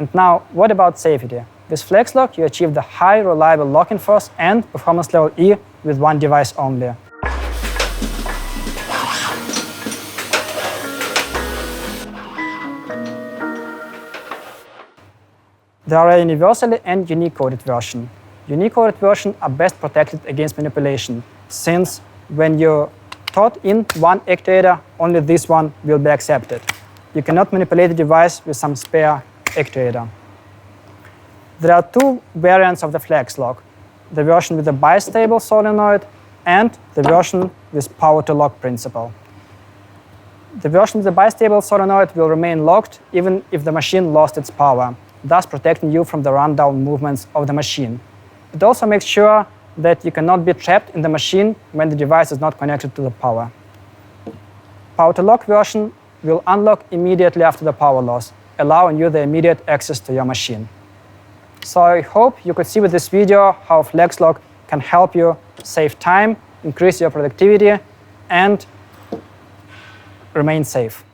And now, what about safety? With flexLock, you achieve the high reliable locking force and performance level E with one device only. There are a universally and unique coded version. Unique coded versions are best protected against manipulation, since when you throw in one actuator, only this one will be accepted. You cannot manipulate the device with some spare actuator. There are two variants of the flexLock: the version with the bistable solenoid and the version with power-to-lock principle. The version with the bistable solenoid will remain locked even if the machine lost its power, thus protecting you from the rundown movements of the machine. It also makes sure that you cannot be trapped in the machine when the device is not connected to the power. Power-to-lock version will unlock immediately after the power loss, allowing you the immediate access to your machine. So I hope you could see with this video how flexLock can help you save time, increase your productivity, and remain safe.